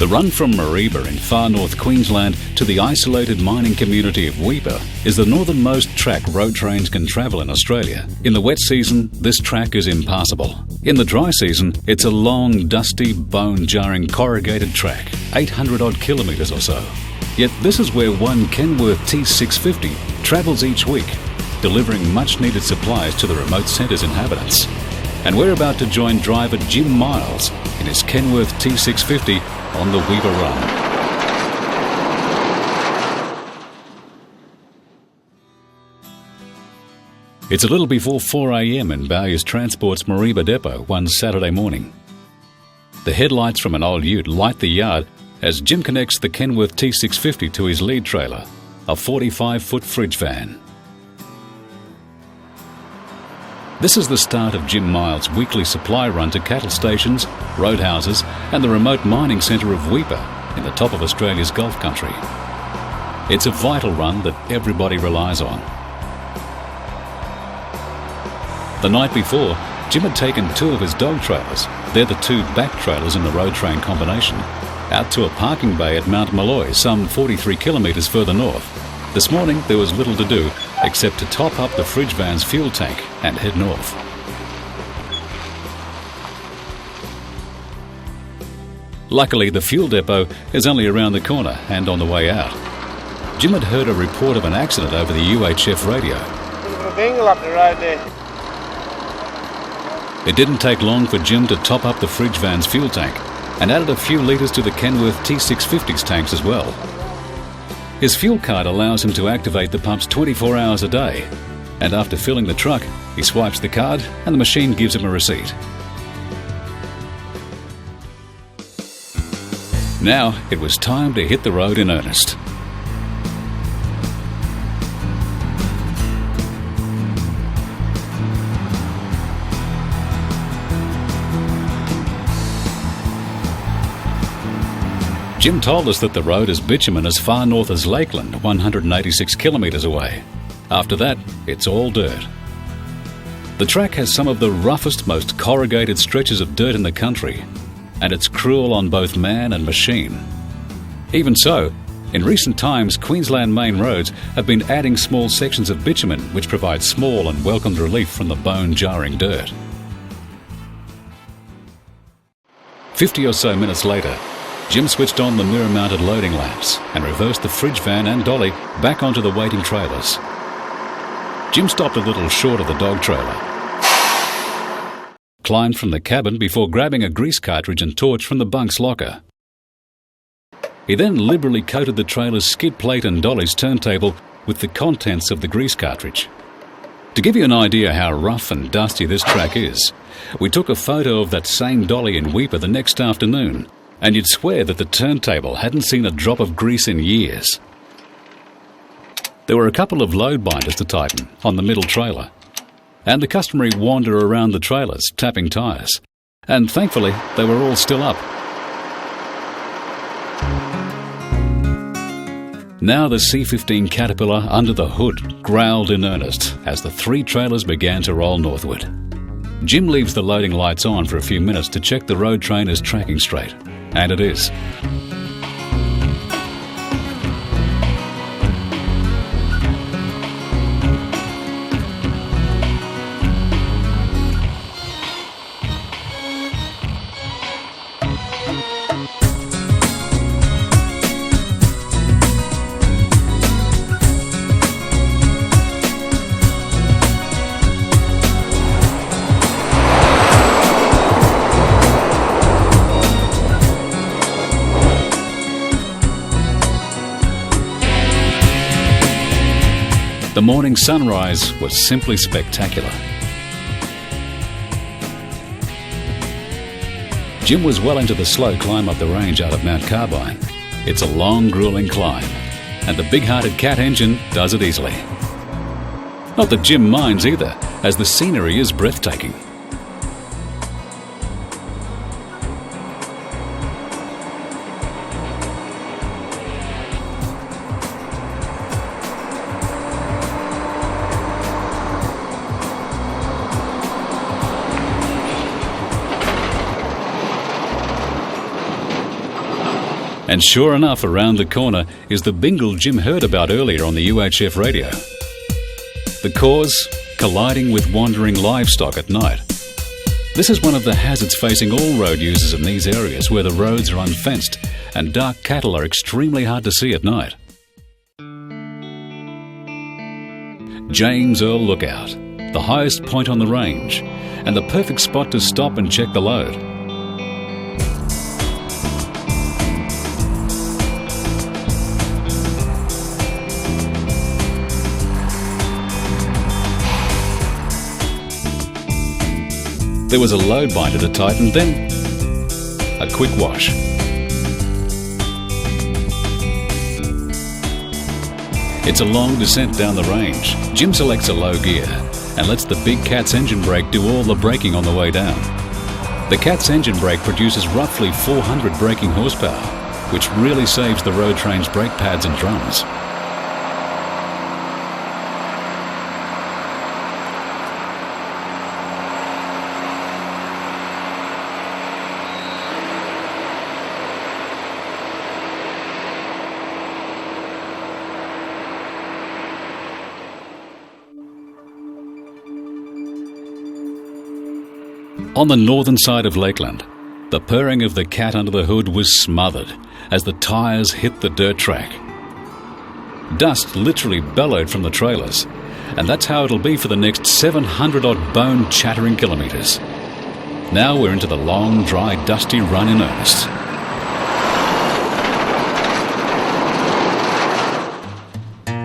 The run from Mareeba in far north Queensland to the isolated mining community of Weipa is the northernmost track road trains can travel in Australia. In the wet season, this track is impassable. In the dry season, it's a long, dusty, bone-jarring corrugated track, 800 odd kilometres or so. Yet this is where one Kenworth T650 travels each week, delivering much-needed supplies to the remote centre's inhabitants. And we're about to join driver Jim Miles in his Kenworth T650 on the Weipa Run. It's a little before 4 a.m. in Bowyer Transport's Mareeba depot one Saturday morning. The headlights from an old ute light the yard as Jim connects the Kenworth T650 to his lead trailer, a 45-foot fridge van. This is the start of Jim Miles' weekly supply run to cattle stations, roadhouses and the remote mining centre of Weipa in the top of Australia's Gulf country. It's a vital run that everybody relies on. The night before, Jim had taken 2 of his dog trailers, they're the 2 back trailers in the road train combination, out to a parking bay at Mount Molloy, some 43 kilometres further north. This morning there was little to do except to top up the fridge van's fuel tank and head north. Luckily, the fuel depot is only around the corner and on the way out. Jim had heard a report of an accident over the UHF radio. There's a dingle up the road there. It didn't take long for Jim to top up the fridge van's fuel tank and added a few litres to the Kenworth T650's tanks as well. His fuel card allows him to activate the pumps 24 hours a day, and after filling the truck, he swipes the card and the machine gives him a receipt. Now it was time to hit the road in earnest. Jim told us that the road is bitumen as far north as Lakeland, 186 kilometres away. After that, it's all dirt. The track has some of the roughest, most corrugated stretches of dirt in the country, and it's cruel on both man and machine. Even so, in recent times, Queensland main roads have been adding small sections of bitumen which provide small and welcomed relief from the bone-jarring dirt. 50 or so minutes later, Jim switched on the mirror-mounted loading lamps and reversed the fridge van and dolly back onto the waiting trailers. Jim stopped a little short of the dog trailer, climbed from the cabin before grabbing a grease cartridge and torch from the bunk's locker. He then liberally coated the trailer's skid plate and dolly's turntable with the contents of the grease cartridge. To give you an idea how rough and dusty this track is, we took a photo of that same dolly in Weipa the next afternoon, and you'd swear that the turntable hadn't seen a drop of grease in years. There were a couple of load binders to tighten on the middle trailer, and the customary wander around the trailers, tapping tyres, and thankfully they were all still up. Now the C15 Caterpillar under the hood growled in earnest as the 3 trailers began to roll northward. Jim leaves the loading lights on for a few minutes to check the road train is tracking straight. And it is. The morning sunrise was simply spectacular. Jim was well into the slow climb up the range out of Mount Carbine. It's a long, grueling climb, and the big-hearted Cat engine does it easily. Not that Jim minds either, as the scenery is breathtaking. And sure enough, around the corner is the bingle Jim heard about earlier on the UHF radio. The cause? Colliding with wandering livestock at night. This is one of the hazards facing all road users in these areas where the roads are unfenced and dark cattle are extremely hard to see at night. James Earl Lookout, the highest point on the range, and the perfect spot to stop and check the load. There was a load binder to tighten, then a quick wash. It's a long descent down the range. Jim selects a low gear and lets the big Cat's engine brake do all the braking on the way down. The Cat's engine brake produces roughly 400 braking horsepower, which really saves the road train's brake pads and drums. On the northern side of Lakeland, the purring of the cat under the hood was smothered as the tyres hit the dirt track. Dust literally bellowed from the trailers, and that's how it'll be for the next 700-odd bone-chattering kilometres. Now we're into the long, dry, dusty run in earnest.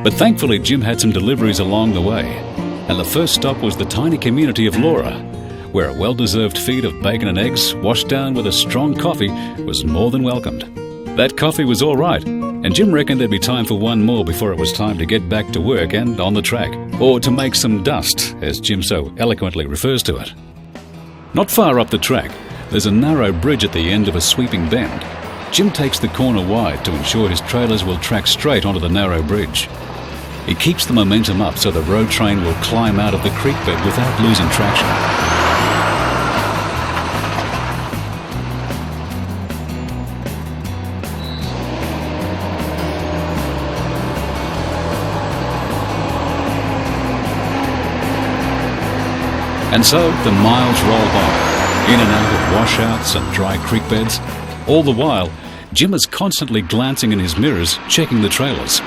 But thankfully Jim had some deliveries along the way, and the first stop was the tiny community of Laura, where a well-deserved feed of bacon and eggs washed down with a strong coffee was more than welcomed. That coffee was all right, and Jim reckoned there'd be time for one more before it was time to get back to work and on the track, or to make some dust, as Jim so eloquently refers to it. Not far up the track, there's a narrow bridge at the end of a sweeping bend. Jim takes the corner wide to ensure his trailers will track straight onto the narrow bridge. He keeps the momentum up so the road train will climb out of the creek bed without losing traction. And so the miles roll by, in and out of washouts and dry creek beds. All the while, Jim is constantly glancing in his mirrors, checking the trailers.